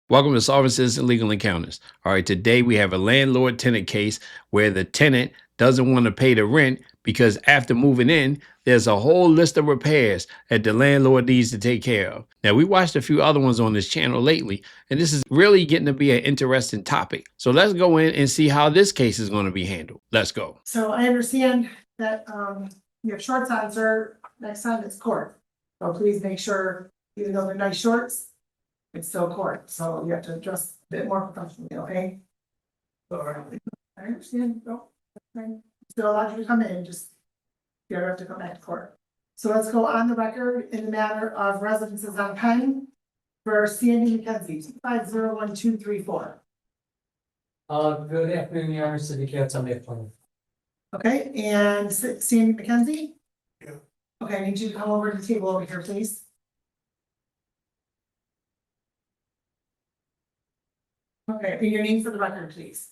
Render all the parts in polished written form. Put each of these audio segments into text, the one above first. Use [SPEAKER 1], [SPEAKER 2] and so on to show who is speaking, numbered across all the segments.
[SPEAKER 1] Welcome to Solving Citizen Legal Encounters. All right, today we have a landlord-tenant case where the tenant doesn't want to pay the rent because after moving in, there's a whole list of repairs that the landlord needs to take care of. Now, we watched a few other ones on this channel lately, and this is really getting to be an interesting topic. So let's go in and see how this case is going to be handled. Let's go.
[SPEAKER 2] So I understand that you have shorts on, sir. Next time it's court. So please make sure, even though they're nice shorts, it's still court. So you have to dress a bit more professionally, okay? All right. I understand. No, that's fine. Still allowed you to come in, just you don't have to come back to court. So let's go on the record in the matter of residences on Penn for Sandy McKenzie, 2501234.
[SPEAKER 3] Good afternoon, Your Honor, City Council, on the phone.
[SPEAKER 2] Okay, and Sandy McKenzie?
[SPEAKER 4] Yeah.
[SPEAKER 2] Okay, I need you to come over to the table over here, please. Okay, and your name for the record, please.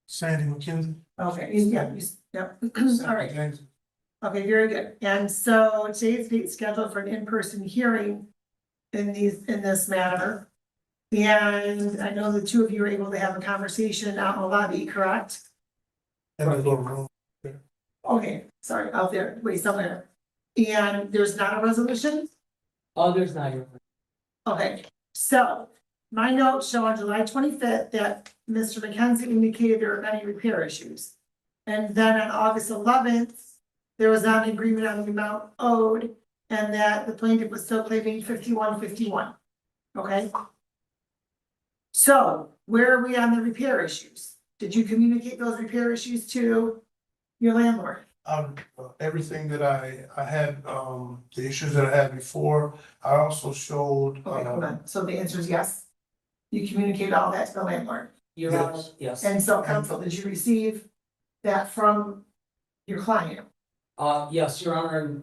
[SPEAKER 4] Sandy McKenzie.
[SPEAKER 2] Okay, yep. All right. Okay, very good. And so today's date is scheduled for an in-person hearing in this matter. And I know the two of you were able to have a conversation out in the lobby, correct?
[SPEAKER 4] In a little room.
[SPEAKER 2] Okay, sorry, out there, wait, somewhere. And there's not a resolution?
[SPEAKER 3] Oh, there's not your.
[SPEAKER 2] Okay, so my notes show on July 25th that Mr. McKenzie indicated there were many repair issues. And then on August 11th, there was not an agreement on the amount owed and that the plaintiff was still claiming 5151. Okay. So where are we on the repair issues? Did you communicate those repair issues to your landlord?
[SPEAKER 4] Everything that I had, the issues that I had before, I also showed.
[SPEAKER 2] Okay, hold on. So the answer is yes. You communicate all that to the landlord.
[SPEAKER 3] Your
[SPEAKER 4] Yes.
[SPEAKER 3] Honor, yes.
[SPEAKER 2] And so counsel, did you receive that from your client?
[SPEAKER 3] Yes, Your Honor,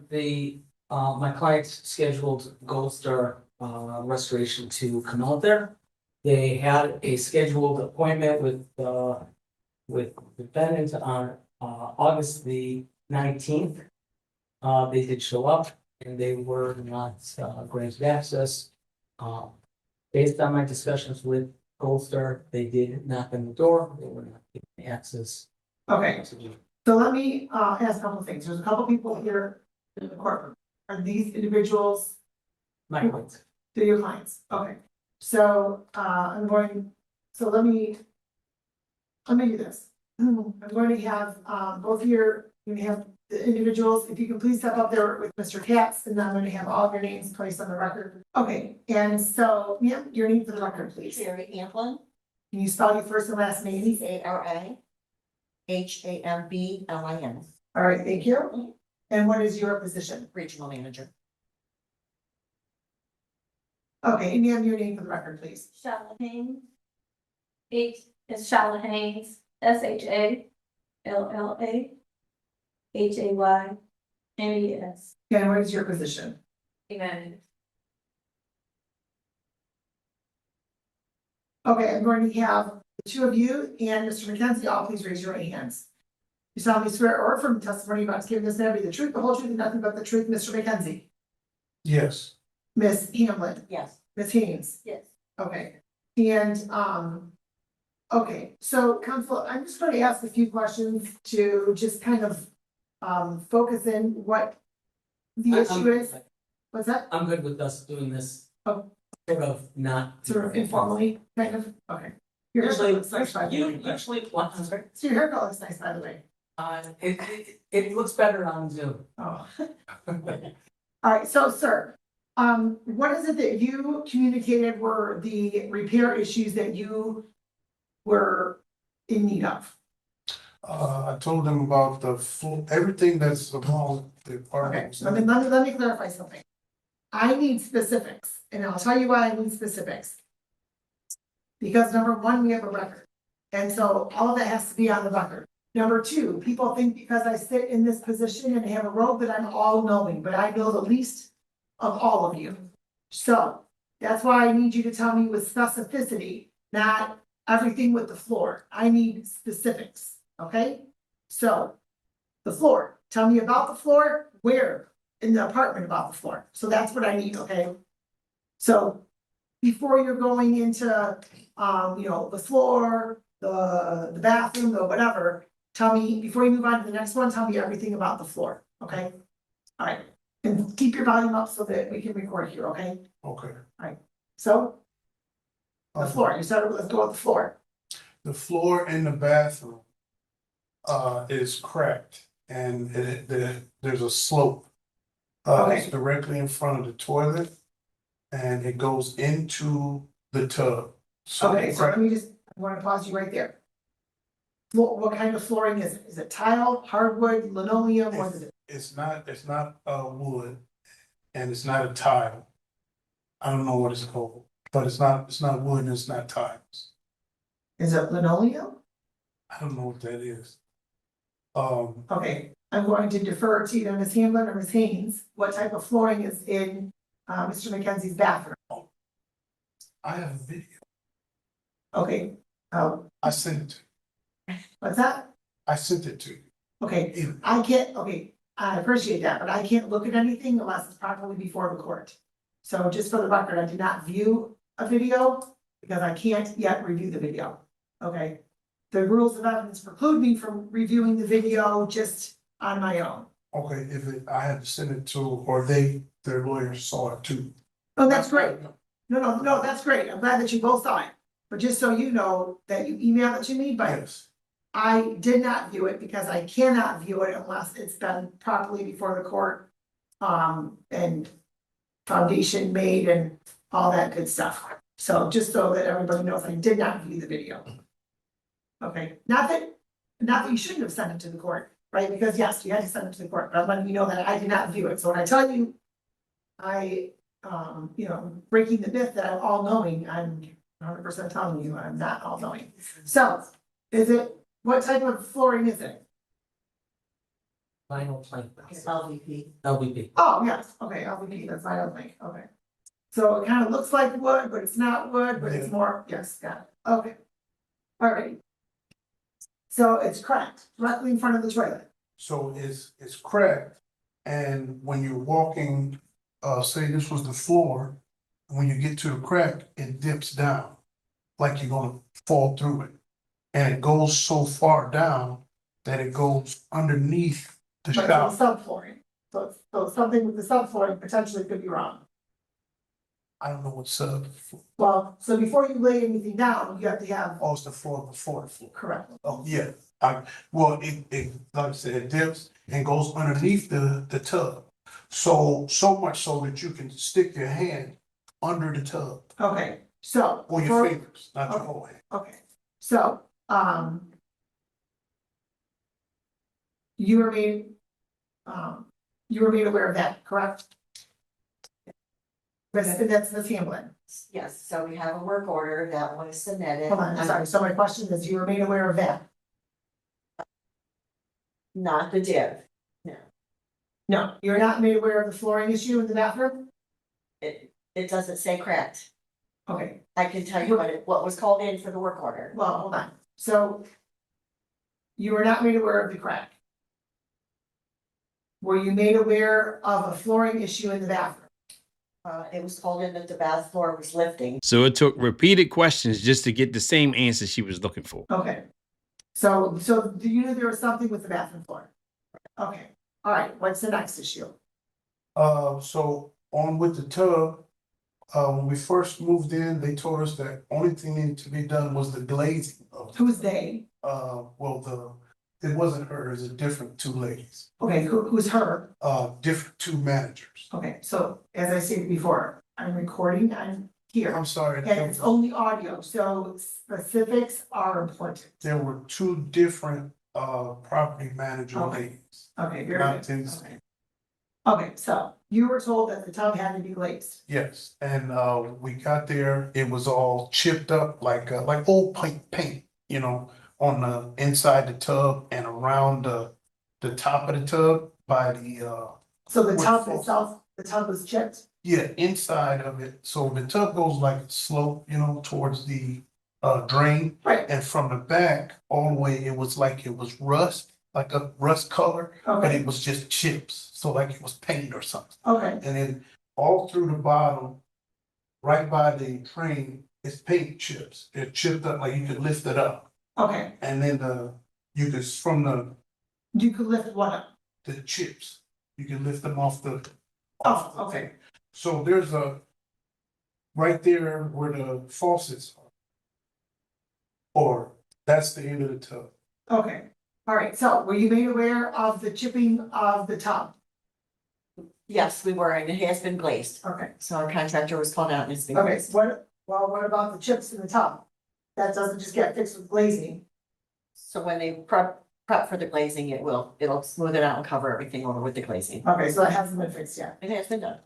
[SPEAKER 3] my client's scheduled Gold Star, Restoration to come out there. They had a scheduled appointment with the defendant on, August the 19th. They did show up and they were not, granted access. Based on my discussions with Gold Star, they did knock on the door, they were not given access.
[SPEAKER 2] Okay, so let me ask a couple of things. There's a couple people here in the courtroom. Are these individuals?
[SPEAKER 3] My client.
[SPEAKER 2] They're your clients? Okay. So let me do this. I'm going to have both of you have the individuals, if you can please step up there with Mr. Katz, and then I'm going to have all of your names placed on the record. Okay, and so, yeah, your name for the record, please.
[SPEAKER 5] Sherry Amplin,
[SPEAKER 2] Can you spell your first and last name?
[SPEAKER 5] ARA HAMBLIN,
[SPEAKER 2] All right, thank you. And what is your position?
[SPEAKER 5] regional manager.
[SPEAKER 2] Okay, and you have your name for the record, please.
[SPEAKER 6] Shala Haynes. It's Shala Haynes, SHALLAHAYNES.
[SPEAKER 2] And what is your position?
[SPEAKER 6] Amen.
[SPEAKER 2] Okay, I'm going to have the two of you and Mr. McKenzie, all please raise your right hands. You solemnly swear or affirm the testimony about giving this man be the truth, the whole truth, and nothing but the truth, Mr. McKenzie.
[SPEAKER 4] Yes.
[SPEAKER 2] Miss Hamlin,
[SPEAKER 5] Yes.
[SPEAKER 2] Miss Haynes.
[SPEAKER 6] Yes.
[SPEAKER 2] Okay, and okay, so counsel, I'm just going to ask a few questions to just kind of focus in what the issue is. What's that?
[SPEAKER 3] I'm good with us doing this.
[SPEAKER 2] Oh.
[SPEAKER 3] Sort of not.
[SPEAKER 2] Sort of informally, kind of, okay. Your haircut looks nice, by the way.
[SPEAKER 3] Usually, what, I'm sorry?
[SPEAKER 2] So your haircut looks nice, by the way.
[SPEAKER 3] It looks better on Zoom.
[SPEAKER 2] Oh. All right, so sir, what is it that you communicated were the repair issues that you were in need of?
[SPEAKER 4] I told them about everything that's wrong with the
[SPEAKER 2] Okay,
[SPEAKER 4] apartment.
[SPEAKER 2] let me clarify something. I need specifics, and I'll tell you why I need specifics. Because number one, we have a record, and so all of that has to be on the record. Number two, people think because I sit in this position and have a robe that I'm all knowing, but I know the least of all of you. So that's why I need you to tell me with specificity, not everything with the floor. I need specifics, okay? So the floor, tell me about the floor, where in the apartment about the floor. So that's what I need, okay? So before you're going into, the floor, the bathroom, or whatever, tell me, before you move on to the next one, tell me everything about the floor, okay? All right, and keep your volume up so that we can record here, okay?
[SPEAKER 4] Okay.
[SPEAKER 2] So, the floor, you started, let's go with the floor.
[SPEAKER 4] The floor in the bathroom is cracked and there's a slope. It's
[SPEAKER 2] Okay.
[SPEAKER 4] directly in front of the toilet and it goes into the tub.
[SPEAKER 2] Okay, so let me just, I wanna pause you right there. Floor, what kind of flooring is it? Is it tile, hardwood, linoleum, what is it?
[SPEAKER 4] It's not wood and it's not a tile. I don't know what it's called, but it's not wood and it's not tiles.
[SPEAKER 2] Is it linoleum?
[SPEAKER 4] I don't know what that is.
[SPEAKER 2] Okay, I'm going to defer to either Ms. Hamlin or Ms. Haynes. What type of flooring is in Mr. McKenzie's bathroom?
[SPEAKER 4] I have a video.
[SPEAKER 2] Okay,
[SPEAKER 4] I sent it to you.
[SPEAKER 2] what's that?
[SPEAKER 4] I sent it to you.
[SPEAKER 2] Okay, I can't, okay, I appreciate that, but I can't look at anything unless it's properly before the court. So just for the record, I did not view a video because I can't yet review the video, okay? The rules of evidence preclude me from reviewing the video just on my own.
[SPEAKER 4] Okay, I had to send it to, or their lawyers saw it too.
[SPEAKER 2] Oh, that's great. No, that's great. I'm glad that you both saw it. But just so you know that you emailed it to me, but
[SPEAKER 4] Yes,
[SPEAKER 2] I did not view it because I cannot view it unless it's been properly before the court. And foundation made and all that good stuff. So just so that everybody knows, I did not view the video. Okay, not that you shouldn't have sent it to the court, right? Because yes, you had to send it to the court, but I'm letting you know that I did not view it. So when I tell you, breaking the myth that I'm all knowing, I'm 100% telling you I'm not all knowing. So, what type of flooring is it?
[SPEAKER 3] Vinyl plank.
[SPEAKER 5] LVP.
[SPEAKER 3] LVP.
[SPEAKER 2] Oh, yes, okay, LVP, that's my own thing, okay. So it kind of looks like wood, but it's not wood, but it's more, yes, got it, okay. All right. So it's cracked directly in front of the toilet.
[SPEAKER 4] so it's cracked, and when you're walking, say this was the floor, when you get to the crack, it dips down, like you're gonna fall through it. And it goes so far down that it goes underneath the
[SPEAKER 2] But
[SPEAKER 4] shower.
[SPEAKER 2] it's subflooring, so something with the subflooring potentially could be wrong.
[SPEAKER 4] I don't know what's
[SPEAKER 2] Well, so before you lay anything down, you have to have,
[SPEAKER 4] oh, it's the floor before the floor.
[SPEAKER 2] correct,
[SPEAKER 4] Oh, yeah, it, like I said, it dips and goes underneath the tub. So much so that you can stick your hand under the tub,
[SPEAKER 2] okay, so.
[SPEAKER 4] or your
[SPEAKER 2] before-
[SPEAKER 4] fingers, not your whole hand.
[SPEAKER 2] Okay, so, you were made aware of that, correct? That's Ms. Hamlin.
[SPEAKER 5] Yes, so we have a work order that was submitted.
[SPEAKER 2] Hold on, I'm sorry, so my question is, you were made aware of that?
[SPEAKER 5] Not the div.
[SPEAKER 2] No, you're not made aware of the flooring issue in the bathroom?
[SPEAKER 5] It doesn't say correct.
[SPEAKER 2] Okay,
[SPEAKER 5] I can tell you what was called in for the work order.
[SPEAKER 2] well, hold on, so. You were not made aware of the crack? Were you made aware of a flooring issue in the bathroom?
[SPEAKER 5] It was called in that the bath floor was lifting.
[SPEAKER 1] So it took repeated questions just to get the same answer she was looking for.
[SPEAKER 2] Okay. So do you know there was something with the bathroom floor? Okay, all right, what's the next issue?
[SPEAKER 4] So on with the tub, when we first moved in, they told us that only thing needed to be done was the glazing of.
[SPEAKER 2] Who's they?
[SPEAKER 4] It wasn't her, it was a different two ladies,
[SPEAKER 2] Okay, who's her?
[SPEAKER 4] different two managers.
[SPEAKER 2] Okay, so as I stated before, I'm recording, I'm here,
[SPEAKER 4] I'm sorry,
[SPEAKER 2] and it's only audio, so specifics are important.
[SPEAKER 4] there were two different, property manager
[SPEAKER 2] Okay.
[SPEAKER 4] ladies.
[SPEAKER 2] Okay, very
[SPEAKER 4] Not
[SPEAKER 2] good.
[SPEAKER 4] this.
[SPEAKER 2] Okay. Okay, so you were told that the tub had to be glazed.
[SPEAKER 4] Yes, and, we got there, it was all chipped up like old paint, on the inside the tub and around the top of the tub by the,
[SPEAKER 2] So the
[SPEAKER 4] With
[SPEAKER 2] tub
[SPEAKER 4] false-
[SPEAKER 2] itself, the tub was chipped?
[SPEAKER 4] yeah, inside of it. So the tub goes like a slope, towards the, drain.
[SPEAKER 2] Right,
[SPEAKER 4] And from the back, all the way, it was like it was rust, like a rust color, but
[SPEAKER 2] okay,
[SPEAKER 4] it was just chips. So like it was paint or something.
[SPEAKER 2] okay,
[SPEAKER 4] And then all through the bottom, right by the train, it's paint chips. They're chipped up, like you can lift it up.
[SPEAKER 2] Okay,
[SPEAKER 4] And then you can, from
[SPEAKER 2] you could lift one up.
[SPEAKER 4] the chips, you can lift them off the.
[SPEAKER 2] Oh, okay.
[SPEAKER 4] So there's right there where the faucets are. Or that's the end of the tub.
[SPEAKER 2] Okay, all right, so were you made aware of the chipping of the tub?
[SPEAKER 5] Yes, we were, and it has been glazed.
[SPEAKER 2] Okay,
[SPEAKER 5] So our contractor was called out and it's been
[SPEAKER 2] okay,
[SPEAKER 5] glazed.
[SPEAKER 2] what about the chips in the tub? That doesn't just get fixed with glazing.
[SPEAKER 5] So when they prep for the glazing, it'll smooth it out and cover everything over with the glazing.
[SPEAKER 2] Okay, so that hasn't been fixed yet.
[SPEAKER 5] It has been done.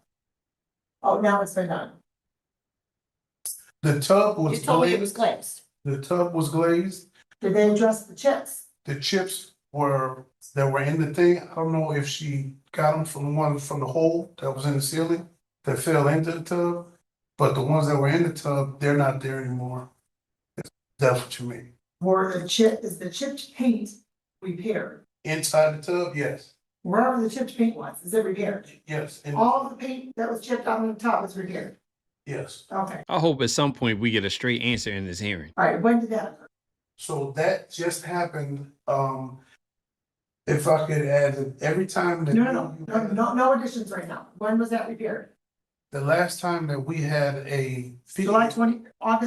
[SPEAKER 2] Oh, now it's been done.
[SPEAKER 4] The tub
[SPEAKER 5] You
[SPEAKER 4] was
[SPEAKER 5] told me it was
[SPEAKER 4] glazed.
[SPEAKER 5] glazed.
[SPEAKER 4] The tub was glazed.
[SPEAKER 2] Did they address the chips?
[SPEAKER 4] The chips that were in the thing, I don't know if she got them from the hole that was in the ceiling that fell into the tub. But the ones that were in the tub, they're not there anymore. That's what you mean.
[SPEAKER 2] Is the chipped paint repaired?
[SPEAKER 4] Inside the tub, yes,
[SPEAKER 2] Wherever the chipped paint was, is it repaired?
[SPEAKER 4] yes, and
[SPEAKER 2] All of the paint that was chipped on the tub is repaired?
[SPEAKER 4] yes.
[SPEAKER 2] Okay,
[SPEAKER 1] I hope at some point we get a straight answer in this hearing.
[SPEAKER 2] all right, when did that occur?
[SPEAKER 4] So that just happened, if I could add it, every time that.
[SPEAKER 2] No additions right now. When was that repaired?
[SPEAKER 4] The last time that we had a.
[SPEAKER 2] August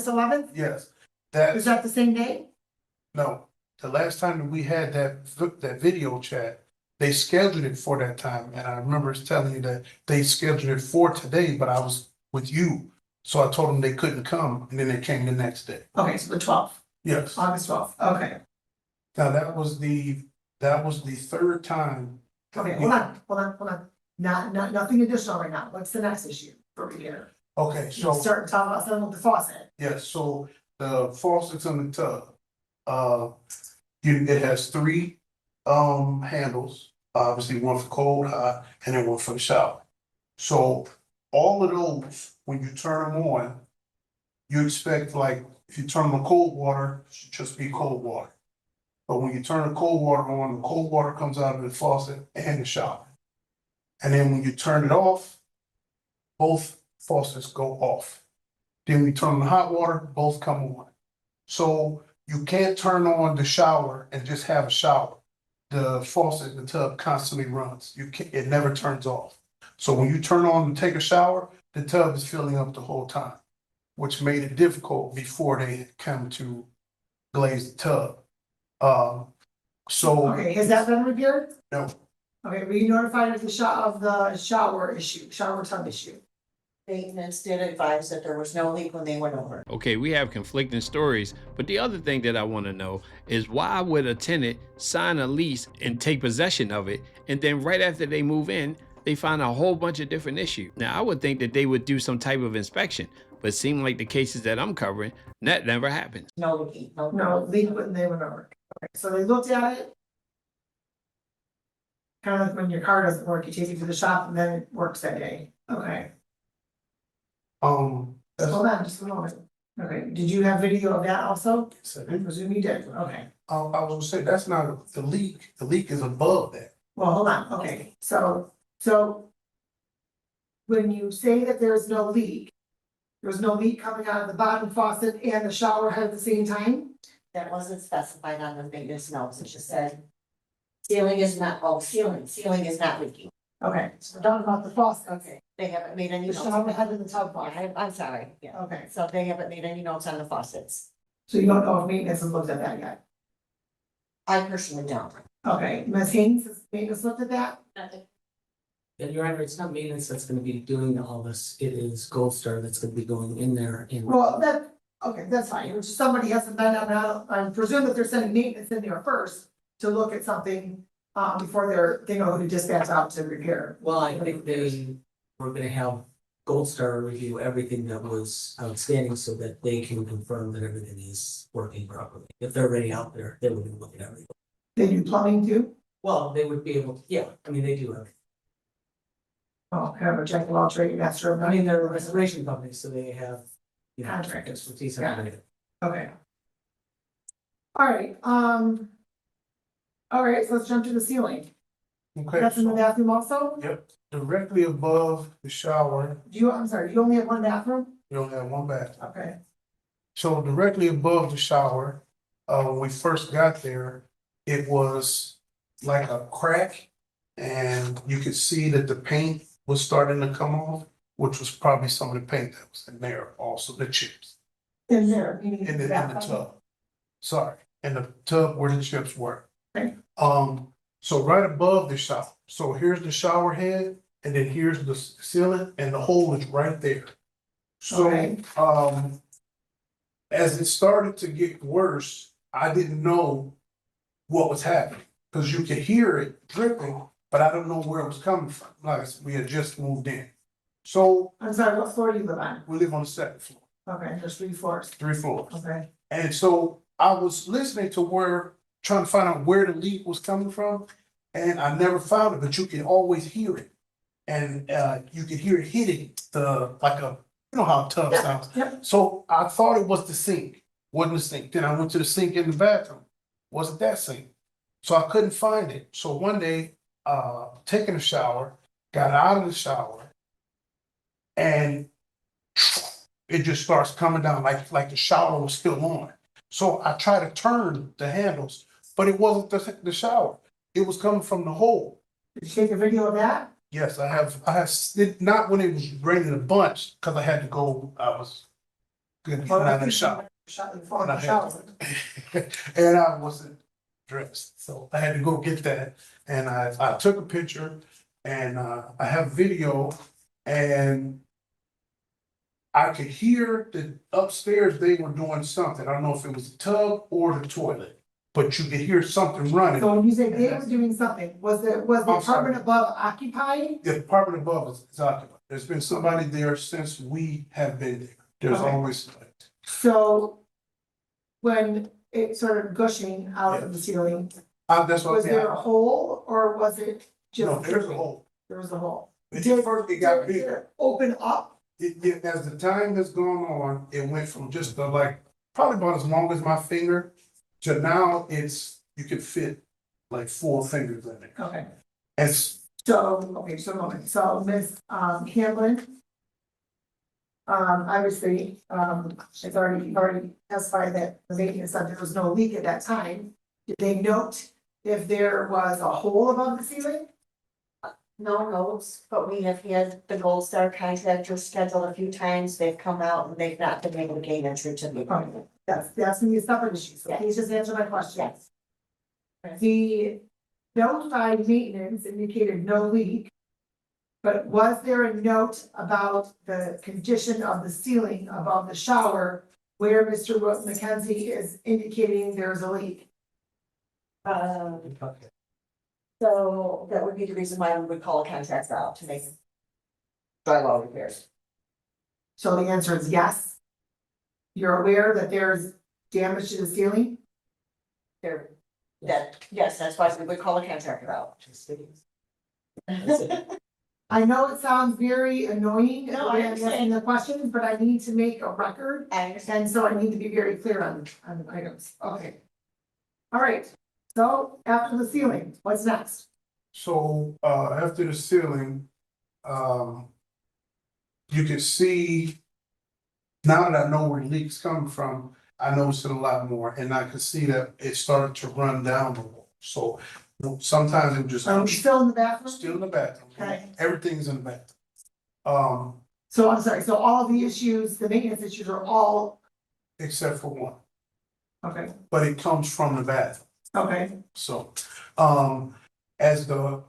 [SPEAKER 2] 11th?
[SPEAKER 4] Yes,
[SPEAKER 2] Is that the same day?
[SPEAKER 4] no, the last time that we had that video chat, they scheduled it for that time, and I remember telling you that they scheduled it for today, but I was with you. So I told them they couldn't come, and then they came the next day.
[SPEAKER 2] Okay, so the 12th,
[SPEAKER 4] Yes,
[SPEAKER 2] August 12th, okay.
[SPEAKER 4] now that was the third time.
[SPEAKER 2] Okay, hold on. Nothing additional right now. What's the next issue for repair?
[SPEAKER 4] Okay,
[SPEAKER 2] So
[SPEAKER 4] so,
[SPEAKER 2] start talking about something with the faucet.
[SPEAKER 4] yes, so the faucets in the tub, it has three, handles, obviously one for cold, hot, and then one for the shower. So all of those, when you turn them on, you expect, like, if you turn on the cold water, it should just be cold water. But when you turn the cold water on, the cold water comes out of the faucet and the shower. And then when you turn it off, both faucets go off. Then when you turn on the hot water, both come on. So you can't turn on the shower and just have a shower. The faucet in the tub constantly runs. It never turns off. So when you turn on to take a shower, the tub is filling up the whole time, which made it difficult before they come to glaze the tub. So.
[SPEAKER 2] Okay, has that been repaired?
[SPEAKER 4] No,
[SPEAKER 2] Okay, were you notified of the shower tub issue?
[SPEAKER 5] Maintenance did advise that there was no leak when they went over.
[SPEAKER 1] Okay, we have conflicting stories, but the other thing that I want to know is why would a tenant sign a lease and take possession of it, and then right after they move in, they find a whole bunch of different issues? Now, I would think that they would do some type of inspection, but it seemed like the cases that I'm covering, that never happens.
[SPEAKER 5] No leak, no.
[SPEAKER 2] No, leak when they went over. Okay, so they looked at it. Kind of like when your car doesn't work, you take it to the shop and then it works that day. Okay,
[SPEAKER 4] that's.
[SPEAKER 2] hold on just a moment. Okay, did you have video of that also? I presume you did, okay.
[SPEAKER 4] I was gonna say, that's not the leak. The leak is above that.
[SPEAKER 2] Well, hold on, okay, so. When you say that there's no leak coming out of the bottom faucet and the shower head at the same time?
[SPEAKER 5] That wasn't specified on the maintenance notes, it just said. Ceiling is not leaking.
[SPEAKER 2] Okay, so we're talking about the faucet.
[SPEAKER 5] Okay, they haven't made any
[SPEAKER 2] The
[SPEAKER 5] notes.
[SPEAKER 2] shower head and the tub faucet.
[SPEAKER 5] I'm sorry, yeah.
[SPEAKER 2] Okay,
[SPEAKER 5] So they haven't made any notes on the faucets.
[SPEAKER 2] so you don't know if maintenance has looked at that yet?
[SPEAKER 5] I personally don't.
[SPEAKER 2] Okay, Ms. Haynes, has maintenance looked at that?
[SPEAKER 3] And you're right, it's not maintenance that's gonna be doing all this, it is Gold Star that's gonna be going in there and.
[SPEAKER 2] Well, okay, that's fine, if somebody hasn't been, I presume that they're sending maintenance in there first to look at something, before they know who to dispatch out to repair.
[SPEAKER 3] Well, I think they were gonna have Gold Star review everything that was outstanding so that they can confirm that everything is working properly. If they're already out there, they would look at everything.
[SPEAKER 2] They do plumbing too?
[SPEAKER 3] Well, they would be able, yeah, I mean, they do have,
[SPEAKER 2] Oh, kind of a jack of all trades, master of
[SPEAKER 3] I
[SPEAKER 2] none.
[SPEAKER 3] mean, they're a restoration company, so they have, you know,
[SPEAKER 2] Contractors.
[SPEAKER 3] expertise
[SPEAKER 2] Yeah.
[SPEAKER 3] on it.
[SPEAKER 2] Okay. All right, so let's jump to the ceiling.
[SPEAKER 4] Okay,
[SPEAKER 2] That's in the
[SPEAKER 4] so,
[SPEAKER 2] bathroom also?
[SPEAKER 4] yep, directly above the shower,
[SPEAKER 2] I'm sorry, you only have one bathroom?
[SPEAKER 4] You don't have one bathroom.
[SPEAKER 2] Okay,
[SPEAKER 4] So directly above the shower, when we first got there, it was like a crack. And you could see that the paint was starting to come off, which was probably some of the paint that was in there, also the chips.
[SPEAKER 2] in there, meaning
[SPEAKER 4] In the
[SPEAKER 2] bathtub.
[SPEAKER 4] tub. Sorry, in the tub where the chips were.
[SPEAKER 2] Okay.
[SPEAKER 4] So right above the shower, so here's the shower head, and then here's the ceiling, and the hole is right there. So,
[SPEAKER 2] Okay.
[SPEAKER 4] as it started to get worse, I didn't know what was happening, because you could hear it dripping, but I don't know where it was coming from, like, we had just moved in. So,
[SPEAKER 2] I'm sorry, what floor do you live on?
[SPEAKER 4] we live on the second floor,
[SPEAKER 2] Okay, there's 3 floors.
[SPEAKER 4] 3 floors.
[SPEAKER 2] Okay,
[SPEAKER 4] And so I was listening to trying to find out where the leak was coming from, and I never found it, but you can always hear it. And you could hear it hitting you know how a tub sounds.
[SPEAKER 2] yep.
[SPEAKER 4] So I thought it was the sink, wasn't the sink. Then I went to the sink in the bathroom, wasn't that sink. So I couldn't find it. So one day, taking a shower, got out of the shower, and it just starts coming down like the shower was still on. So I tried to turn the handles, but it wasn't the shower. It was coming from the hole.
[SPEAKER 2] Did you take a video of that?
[SPEAKER 4] Yes, I have, not when it was raining a bunch, cause I had to go, I was gonna get out of the shower.
[SPEAKER 2] Shot in the front of the shower.
[SPEAKER 4] And I wasn't dressed, so I had to go get that, and I took a picture, and I have video, and I could hear that upstairs they were doing something, I don't know if it was the tub or the toilet, but you could hear something running.
[SPEAKER 2] So when you say they were doing something, was the
[SPEAKER 4] I'm sorry.
[SPEAKER 2] apartment above occupied?
[SPEAKER 4] The apartment above is occupied, there's been somebody there since we have been there, there's
[SPEAKER 2] Okay.
[SPEAKER 4] always.
[SPEAKER 2] So when it started gushing out of the ceiling,
[SPEAKER 4] That's what
[SPEAKER 2] was
[SPEAKER 4] I'm
[SPEAKER 2] there
[SPEAKER 4] saying.
[SPEAKER 2] a hole or was it just?
[SPEAKER 4] No, there's a hole.
[SPEAKER 2] There was a hole.
[SPEAKER 4] At first it got
[SPEAKER 2] Did
[SPEAKER 4] bigger.
[SPEAKER 2] it open up?
[SPEAKER 4] As the time has gone on, it went from just probably about as long as my finger to now you can fit like 4 fingers in it.
[SPEAKER 2] Okay,
[SPEAKER 4] It's,
[SPEAKER 2] so Ms. Hamlin. Obviously, it's already testified that the maintenance said there was no leak at that time. Did they note if there was a hole above the ceiling?
[SPEAKER 5] No notes, but we have had the Gold Star contractor scheduled a few times, they've come out and they've not been able to gain entry to the apartment.
[SPEAKER 2] That's gonna be a separate issue, so please just answer my question.
[SPEAKER 5] Yes.
[SPEAKER 2] The notified maintenance indicated no leak. But was there a note about the condition of the ceiling above the shower where Mr. McKenzie is indicating there's a leak?
[SPEAKER 5] So that would be the reason why we would call a contractor out to make drywall repairs.
[SPEAKER 2] So the answer is yes. You're aware that there's damage to the ceiling?
[SPEAKER 5] There, yes, that's why we would call a contractor out.
[SPEAKER 2] I know it sounds very annoying
[SPEAKER 5] No, I
[SPEAKER 2] when I'm
[SPEAKER 5] understand.
[SPEAKER 2] asking the questions, but I need to make a record.
[SPEAKER 5] I understand.
[SPEAKER 2] And so I need to be very clear on the items. Okay. All right, so after the ceiling, what's next?
[SPEAKER 4] so after the ceiling, you can see, now that I know where the leak's coming from, I noticed it a lot more, and I could see that it started to run down the wall. So sometimes it would just.
[SPEAKER 2] Are we still in the bathroom?
[SPEAKER 4] Still in the bathroom.
[SPEAKER 2] Okay.
[SPEAKER 4] Everything's in the bathroom.
[SPEAKER 2] So I'm sorry, so all of the issues, the maintenance issues are all,
[SPEAKER 4] Except for one,
[SPEAKER 2] okay,
[SPEAKER 4] but it comes from the bathroom.
[SPEAKER 2] okay,
[SPEAKER 4] So, as the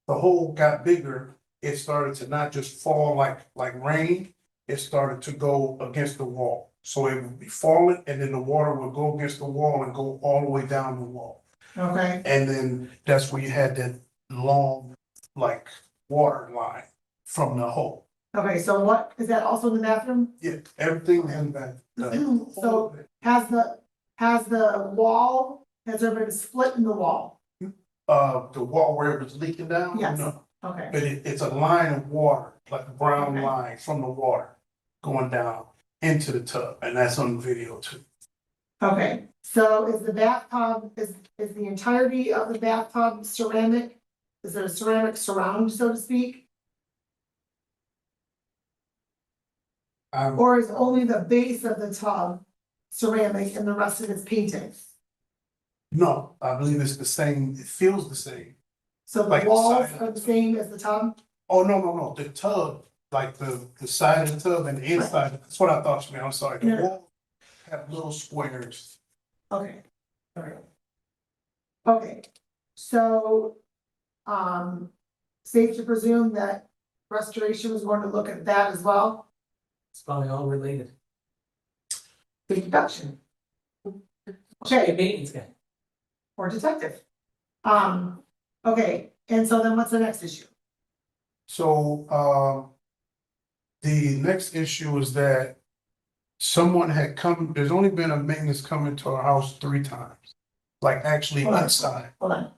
[SPEAKER 4] hole got bigger, it started to not just fall like rain, it started to go against the wall. So it would be falling, and then the water would go against the wall and go all the way down the wall.
[SPEAKER 2] okay.
[SPEAKER 4] And then that's where you had that long, water line from the hole.
[SPEAKER 2] Okay, so what, is that also in the bathroom?
[SPEAKER 4] Yeah, everything in that.
[SPEAKER 2] So has the wall, has there been a split in the wall?
[SPEAKER 4] The wall where it was leaking down?
[SPEAKER 2] Yes.
[SPEAKER 4] No.
[SPEAKER 2] Okay,
[SPEAKER 4] But it's a line of water, like a brown
[SPEAKER 2] Okay.
[SPEAKER 4] line from the water going down into the tub, and that's on the video too.
[SPEAKER 2] okay, so is the bathtub, is the entirety of the bathtub ceramic? Is it a ceramic surround, so to speak? Or is only the base of the tub ceramic and the rest of it's painted?
[SPEAKER 4] No, I believe it's the same, it feels the same.
[SPEAKER 2] So the
[SPEAKER 4] Like the
[SPEAKER 2] walls
[SPEAKER 4] side.
[SPEAKER 2] are the same as the tub?
[SPEAKER 4] Oh, no, the tub, like the side of the tub and the inside, that's what I thought you meant, I'm sorry, the
[SPEAKER 2] No.
[SPEAKER 4] wall have little squares.
[SPEAKER 2] Okay, alright. Okay, so, safe to presume that restoration was going to look at that as well,
[SPEAKER 3] It's probably all related.
[SPEAKER 2] the deduction.
[SPEAKER 3] Okay,
[SPEAKER 2] Okay,
[SPEAKER 3] maintenance guy.
[SPEAKER 2] or detective. Okay, and so then what's the next issue?
[SPEAKER 4] So, the next issue is that someone had come, there's only been a maintenance coming to our house 3 times. Like actually
[SPEAKER 2] Hold on.
[SPEAKER 4] inside.
[SPEAKER 2] Hold on.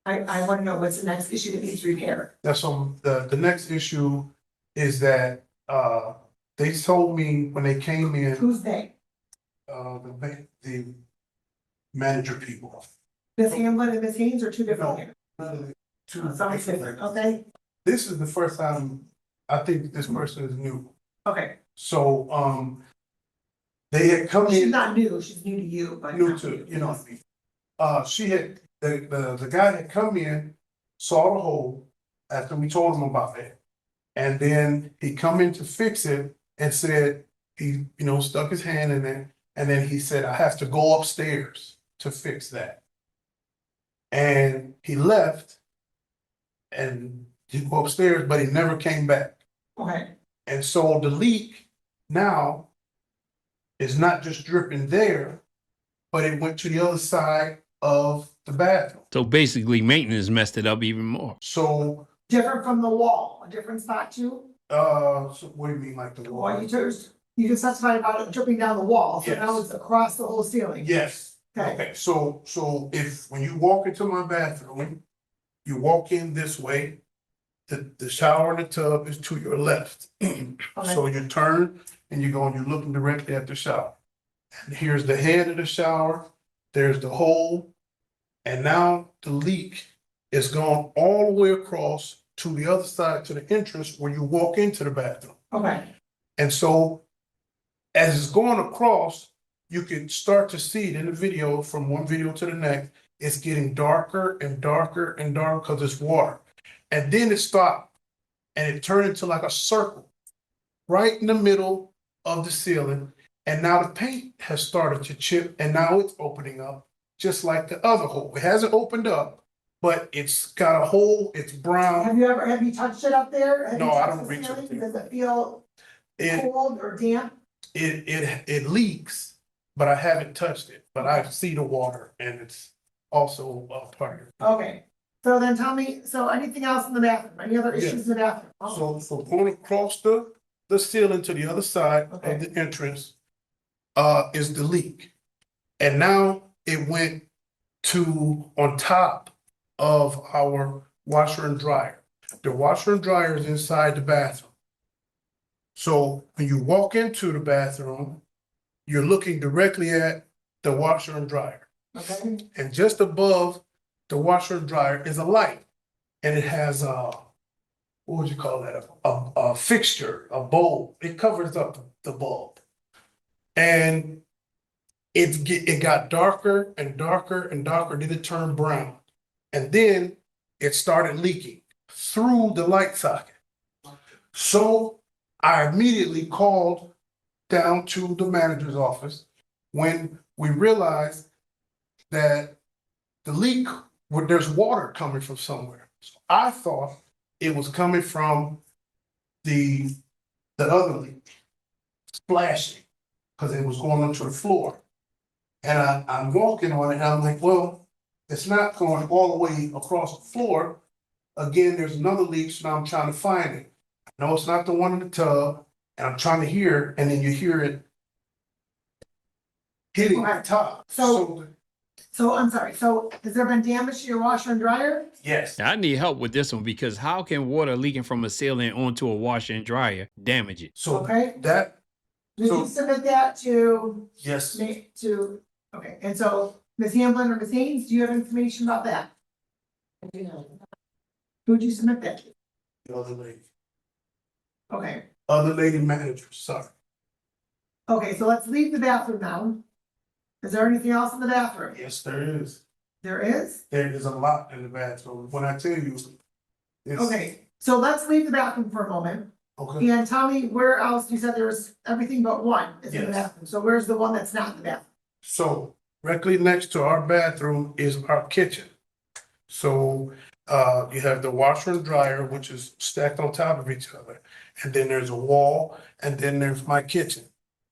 [SPEAKER 2] I wanna know what's the next issue that needs repaired.
[SPEAKER 4] That's on, the next issue is that, they told me when they came in,
[SPEAKER 2] Who's they?
[SPEAKER 4] the manager people.
[SPEAKER 2] Miss Hamlin and Miss Haynes are two different.
[SPEAKER 4] Two
[SPEAKER 2] Sounds different, okay,
[SPEAKER 4] This is the first time, I think this person is new.
[SPEAKER 2] okay.
[SPEAKER 4] So, they had come
[SPEAKER 2] She's
[SPEAKER 4] in,
[SPEAKER 2] not new, she's new to you, but.
[SPEAKER 4] new to, you know what I mean? She had, the guy had come in, saw the hole after we told him about it. And then he come in to fix it and said, he, stuck his hand in it. And then he said, I have to go upstairs to fix that. And he left and he go upstairs, but he never came back.
[SPEAKER 2] Okay,
[SPEAKER 4] And so the leak now is not just dripping there, but it went to the other side of the bathroom.
[SPEAKER 1] So basically, maintenance messed it up even more.
[SPEAKER 4] So,
[SPEAKER 2] different from the wall, a different spot too?
[SPEAKER 4] so what do you mean like the
[SPEAKER 2] Well,
[SPEAKER 4] wall?
[SPEAKER 2] you just testified about it dripping down the wall, so now
[SPEAKER 4] Yes.
[SPEAKER 2] it's across the whole ceiling.
[SPEAKER 4] Yes.
[SPEAKER 2] Okay,
[SPEAKER 4] Okay, so if, when you walk into my bathroom, you walk in this way, the shower and the tub is to your left. So you turn and you go and you're looking directly at the shower. And here's the head of the shower, there's the hole, and now the leak is gone all the way across to the other side, to the entrance where you walk into the bathroom.
[SPEAKER 2] okay,
[SPEAKER 4] And so as it's going across, you can start to see it in the video from one video to the next. It's getting darker and darker and darker because it's water. And then it stopped and it turned into like a circle right in the middle of the ceiling. And now the paint has started to chip and now it's opening up just like the other hole. It hasn't opened up, but it's got a hole, it's brown.
[SPEAKER 2] have you touched it up there? Have you
[SPEAKER 4] No, I
[SPEAKER 2] touched
[SPEAKER 4] don't
[SPEAKER 2] the
[SPEAKER 4] reach up
[SPEAKER 2] ceiling?
[SPEAKER 4] there.
[SPEAKER 2] Does it feel
[SPEAKER 4] It,
[SPEAKER 2] cold or damp?
[SPEAKER 4] it leaks, but I haven't touched it. But I see the water and it's also a part of it.
[SPEAKER 2] Okay, so then tell me, so anything else in the bathroom, any other issues in the bathroom?
[SPEAKER 4] So going across the ceiling to the other side
[SPEAKER 2] Okay.
[SPEAKER 4] of the entrance, is the leak. And now it went to on top of our washer and dryer. The washer and dryer is inside the bathroom. So when you walk into the bathroom, you're looking directly at the washer and dryer.
[SPEAKER 2] Okay,
[SPEAKER 4] And just above the washer and dryer is a light. And it has what would you call that? A fixture, a bulb. It covers up the bulb. And it got darker and darker and darker, then it turned brown. And then it started leaking through the light socket. So I immediately called down to the manager's office when we realized that the leak, there's water coming from somewhere. So I thought it was coming from the other leak, splashing, because it was going onto the floor. And I'm walking on it, and I'm like, well, it's not going all the way across the floor. Again, there's another leak, so now I'm trying to find it. No, it's not the one in the tub, and I'm trying to hear, and then you hear it hitting the top.
[SPEAKER 2] so I'm sorry, so has there been damage to your washer and dryer?
[SPEAKER 4] Yes.
[SPEAKER 1] Now, I need help with this one because how can water leaking from a ceiling onto a washer and dryer damage it?
[SPEAKER 4] So
[SPEAKER 2] Okay.
[SPEAKER 4] that,
[SPEAKER 2] Did
[SPEAKER 4] So-
[SPEAKER 2] you submit that to,
[SPEAKER 4] yes,
[SPEAKER 2] okay, and so Ms. Hamlin or Ms. Haynes, do you have information about that? Who'd you submit that to?
[SPEAKER 4] the other lady.
[SPEAKER 2] Okay,
[SPEAKER 4] Other lady managers, sorry.
[SPEAKER 2] Okay, so let's leave the bathroom now. Is there anything else in the bathroom?
[SPEAKER 4] Yes, there is.
[SPEAKER 2] There is?
[SPEAKER 4] There is a lot in the bathroom. When I tell you, it's.
[SPEAKER 2] Okay, so let's leave the bathroom for a moment.
[SPEAKER 4] Okay.
[SPEAKER 2] And tell me where else, you said there was everything but one is in the
[SPEAKER 4] Yes.
[SPEAKER 2] bathroom. So where's the one that's not in the bathroom?
[SPEAKER 4] So directly next to our bathroom is our kitchen. So you have the washer and dryer, which is stacked on top of each other. And then there's a wall, and then there's my kitchen.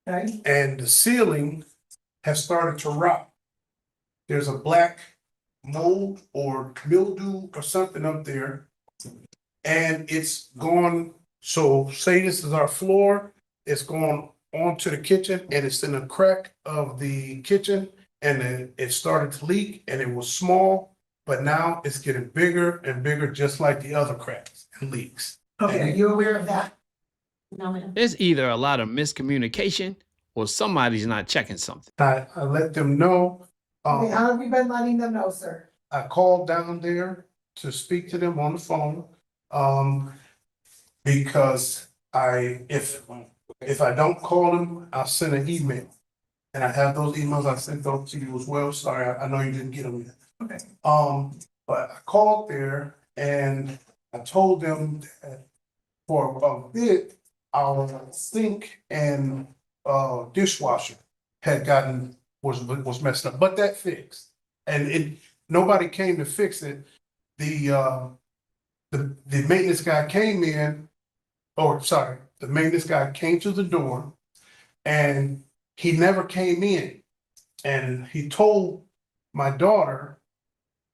[SPEAKER 2] Okay,
[SPEAKER 4] And the ceiling has started to rot. There's a black mold or mildew or something up there. And it's gone, so say this is our floor, it's going onto the kitchen and it's in a crack of the kitchen. And then it started to leak and it was small, but now it's getting bigger and bigger, just like the other cracks and leaks.
[SPEAKER 2] okay, are you aware of that?
[SPEAKER 5] No, ma'am.
[SPEAKER 1] There's either a lot of miscommunication or somebody's not checking something.
[SPEAKER 4] I let them know.
[SPEAKER 2] Okay, how have you been letting them know, sir?
[SPEAKER 4] I called down there to speak to them on the phone. Because if I don't call them, I'll send an email. And I have those emails, I sent those to you as well. Sorry, I know you didn't get them yet.
[SPEAKER 2] Okay.
[SPEAKER 4] But I called there and I told them that for a bit, our sink and dishwasher was messed up, but that fixed. And nobody came to fix it. The maintenance guy came in, the maintenance guy came to the door and he never came in. And he told my daughter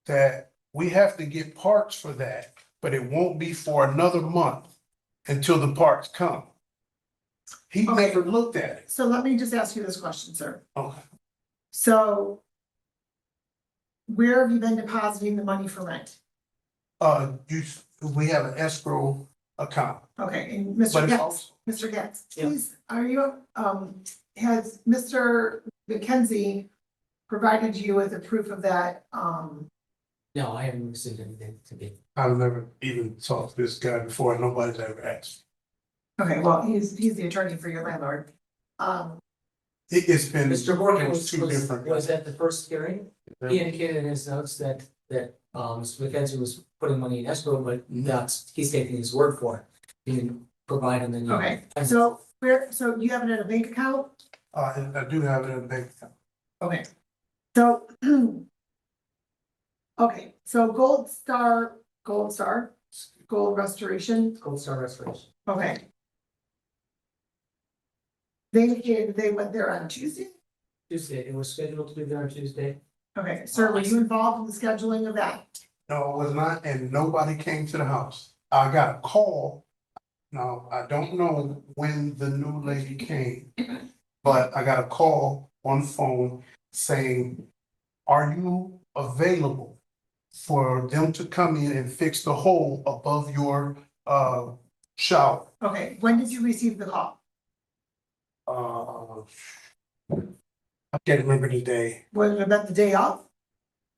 [SPEAKER 4] that we have to get parts for that, but it won't be for another month until the parts come. He
[SPEAKER 2] Okay.
[SPEAKER 4] never looked at it.
[SPEAKER 2] So let me just ask you this question, sir.
[SPEAKER 4] Okay.
[SPEAKER 2] So where have you been depositing the money for rent?
[SPEAKER 4] We have an escrow account.
[SPEAKER 2] Okay, and
[SPEAKER 4] But
[SPEAKER 2] Mr.
[SPEAKER 4] it's
[SPEAKER 2] Getz,
[SPEAKER 4] also,
[SPEAKER 2] Mr. Getz,
[SPEAKER 3] Yeah.
[SPEAKER 2] please, has Mr. McKenzie provided you with a proof of that?
[SPEAKER 3] No, I haven't received anything to be.
[SPEAKER 4] I've never even talked to this guy before, and nobody's ever asked.
[SPEAKER 2] Okay, well, he's the attorney for your landlord.
[SPEAKER 4] It's been.
[SPEAKER 3] Mr. Morgan
[SPEAKER 4] it
[SPEAKER 3] was
[SPEAKER 4] two different.
[SPEAKER 3] at the first hearing. He indicated in his notes that Mr. McKenzie was putting money in escrow, but he's taking his word for it. He didn't provide him any.
[SPEAKER 2] Okay, so you have it in a bank account?
[SPEAKER 4] I do have it in the bank account.
[SPEAKER 2] Okay, so. Okay, so Gold Restoration,
[SPEAKER 3] Gold Star Restoration.
[SPEAKER 2] okay. They indicated they went there on Tuesday?
[SPEAKER 3] Tuesday, it was scheduled to be there on Tuesday.
[SPEAKER 2] Okay, sir, were you involved in the scheduling of that?
[SPEAKER 4] No, it was not, and nobody came to the house. I got a call. Now, I don't know when the new lady came, but I got a call on the phone saying, are you available for them to come in and fix the hole above your shower?
[SPEAKER 2] Okay, when did you receive the call?
[SPEAKER 4] I can't remember the day.
[SPEAKER 2] Was it about the day of?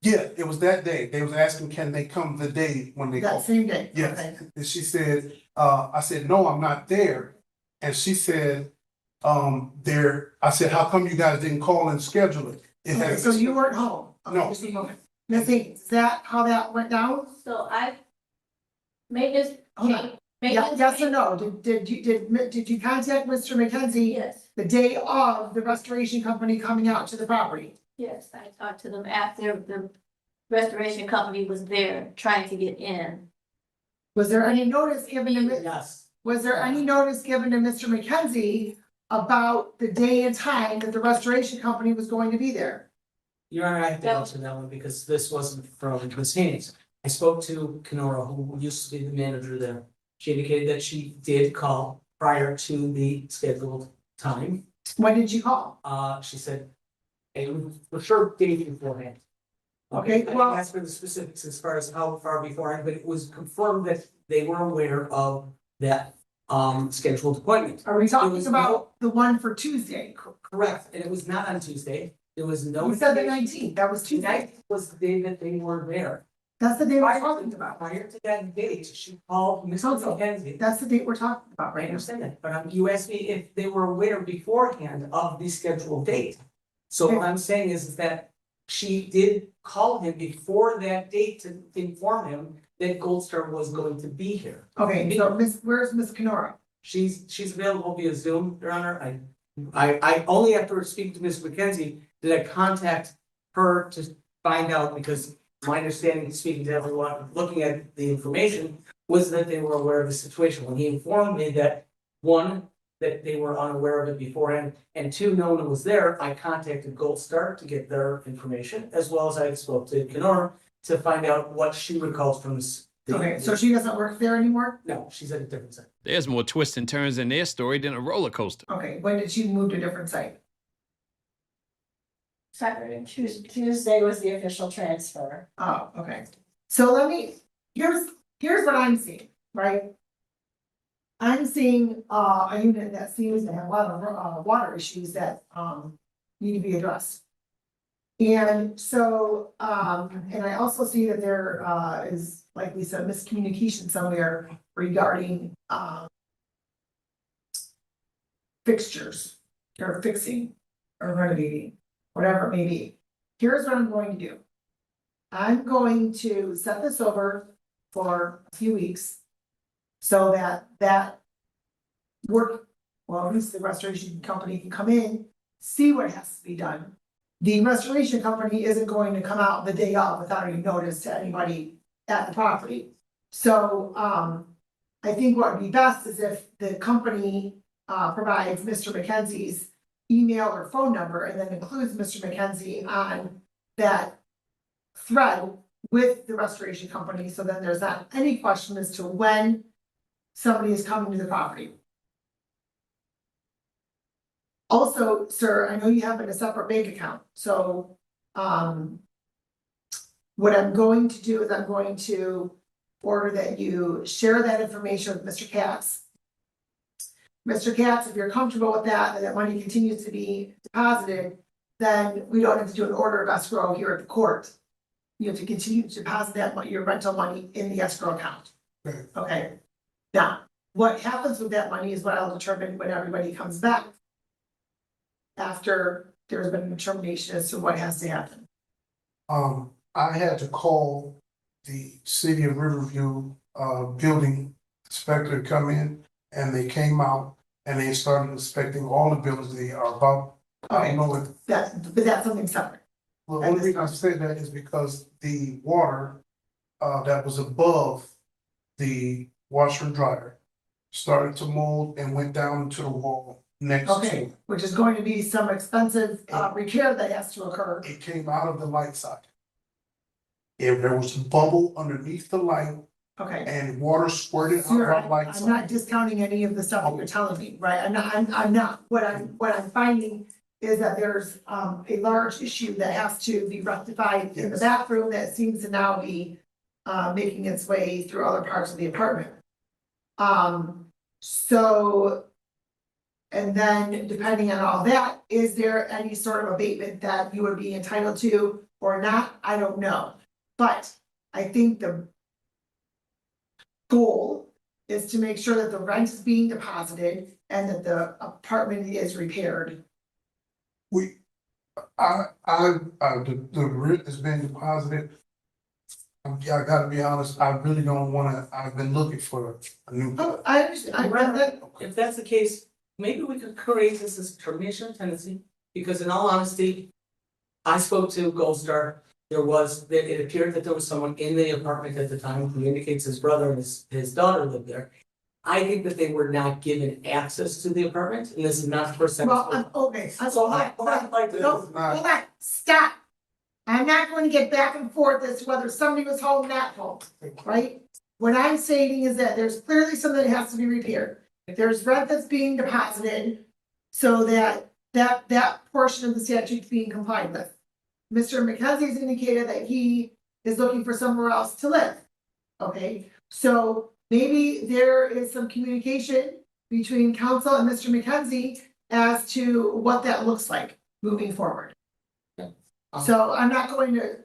[SPEAKER 4] Yeah, it was that day. They was asking, can they come the day when they
[SPEAKER 2] That
[SPEAKER 4] called?
[SPEAKER 2] same day?
[SPEAKER 4] Yes,
[SPEAKER 2] Okay.
[SPEAKER 4] and she said, I said, no, I'm not there. And she said, I said, how come you guys didn't call and schedule it? It
[SPEAKER 2] Okay,
[SPEAKER 4] has.
[SPEAKER 2] so you weren't home? Okay,
[SPEAKER 4] No.
[SPEAKER 2] just a moment. Missy, is that how that went down?
[SPEAKER 6] So I made this.
[SPEAKER 2] Hold on. Yeah, yes or no? Did you contact Mr. McKenzie
[SPEAKER 6] Yes,
[SPEAKER 2] the day of the restoration company coming out to the property?
[SPEAKER 6] yes, I talked to them after the restoration company was there trying to get in.
[SPEAKER 2] Was there any notice given to,
[SPEAKER 3] Yes.
[SPEAKER 2] was there any notice given to Mr. McKenzie about the day and time that the restoration company was going to be there?
[SPEAKER 3] Your Honor, I have to answer that one because this wasn't from Ms. Haynes. I spoke to Kenora, who used to be the manager there. She indicated that she did call prior to the scheduled time.
[SPEAKER 2] When did you call?
[SPEAKER 3] She said, and for sure days beforehand.
[SPEAKER 2] Okay,
[SPEAKER 3] I
[SPEAKER 2] well-
[SPEAKER 3] didn't ask for the specifics as far as how far beforehand, but it was confirmed that they were aware of that scheduled appointment.
[SPEAKER 2] Are we
[SPEAKER 3] It
[SPEAKER 2] talking
[SPEAKER 3] was
[SPEAKER 2] about the one for Tuesday?
[SPEAKER 3] Correct, and it was not on Tuesday. There was no.
[SPEAKER 2] You said the 19th, that was Tuesday.
[SPEAKER 3] Tonight was the day that they were there.
[SPEAKER 2] That's the day we're talking about.
[SPEAKER 3] Prior to that date, she called Mr.
[SPEAKER 2] Counsel.
[SPEAKER 3] McKenzie.
[SPEAKER 2] That's the date we're talking about
[SPEAKER 3] I
[SPEAKER 2] right now.
[SPEAKER 3] understand that, but you asked me if they were aware beforehand of the scheduled date. So what I'm saying is that she did call him before that date to inform him that Gold Star was going to be here.
[SPEAKER 2] Okay, so where's Miss Kenora?
[SPEAKER 3] She's available via Zoom, Your Honor. I only after speaking to Ms. McKenzie did I contact her to find out, because my understanding, speaking to everyone, looking at the information, was that they were aware of the situation. When he informed me that, one, that they were unaware of it beforehand, and two, no one was there, I contacted Gold Star to get their information, as well as I spoke to Kenora to find out what she recalls from this.
[SPEAKER 2] Okay, so she doesn't work there anymore?
[SPEAKER 3] No, she's at a different site.
[SPEAKER 1] There's more twists and turns in their story than a roller coaster.
[SPEAKER 2] Okay, when did she move to a different site?
[SPEAKER 6] Saturday, Tuesday.
[SPEAKER 5] Tuesday was the official transfer.
[SPEAKER 2] Oh, okay. So here's what I'm seeing, right? I'm seeing a unit that seems to have a lot of water issues that need to be addressed. And so and I also see that there is, like we said, miscommunication somewhere regarding fixtures or fixing or renovating, whatever it may be. Here's what I'm going to do. I'm going to set this over for a few weeks so that work, well, at least the restoration company can come in, see what has to be done. The restoration company isn't going to come out the day of without any notice to anybody at the property. So I think what would be best is if the company provides Mr. McKenzie's email or phone number and then includes Mr. McKenzie on that thread with the restoration company, so then there's not any question as to when somebody is coming to the property. Also, sir, I know you have a separate bank account, so what I'm going to do is I'm going to order that you share that information with Mr. Katz. Mr. Katz, if you're comfortable with that, and that money continues to be deposited, then we don't have to do an order of escrow here at the court. You have to continue to deposit that your rental money in the escrow account.
[SPEAKER 4] Okay.
[SPEAKER 2] Okay. Now, what happens with that money is what I'll determine when everybody comes back, after there's been a determination as to what has to happen.
[SPEAKER 4] I had to call the city of Riverview building inspector to come in, and they came out and they started inspecting all the buildings. They are about, I don't know if.
[SPEAKER 2] But that's something separate.
[SPEAKER 4] Well, the only reason I say that is because the water that was above the washer and dryer started to mold and went down to the wall next to
[SPEAKER 2] Okay,
[SPEAKER 4] it.
[SPEAKER 2] which is going to be some expensive repair that has to occur.
[SPEAKER 4] It came out of the light socket. If there was a bubble underneath the light
[SPEAKER 2] Okay.
[SPEAKER 4] and water squirted out of
[SPEAKER 2] Sir,
[SPEAKER 4] our light
[SPEAKER 2] I'm
[SPEAKER 4] socket.
[SPEAKER 2] not discounting any of the stuff that you're telling me, right? I'm not, what I'm finding is that there's a large issue that has to be rectified in the
[SPEAKER 4] Yes.
[SPEAKER 2] bathroom that seems to now be making its way through other parts of the apartment. So, and then depending on all that, is there any sort of abatement that you would be entitled to or not? I don't know. But I think the goal is to make sure that the rent is being deposited and that the apartment is repaired.
[SPEAKER 4] The rent has been deposited. I gotta be honest, I really don't wanna, I've been looking for a new.
[SPEAKER 2] Oh, I understand, I read that.
[SPEAKER 3] If that's the case, maybe we could create this as termination of tenancy, because in all honesty, I spoke to Gold Star. It appeared that there was someone in the apartment at the time who indicates his brother and his daughter lived there. I think that they were not given access to the apartment, and this is not the first time.
[SPEAKER 2] Well, okay,
[SPEAKER 3] So I like
[SPEAKER 2] no, hold on, stop. I'm not going to get back and forth as to whether somebody was home or not home, right? What I'm stating is that there's clearly something that has to be repaired. If there's rent that's being deposited, so that portion of the statute is being complied with. Mr. McKenzie's indicated that he is looking for somewhere else to live. Okay, so maybe there is some communication between council and Mr. McKenzie as to what that looks like moving forward. So I'm not going to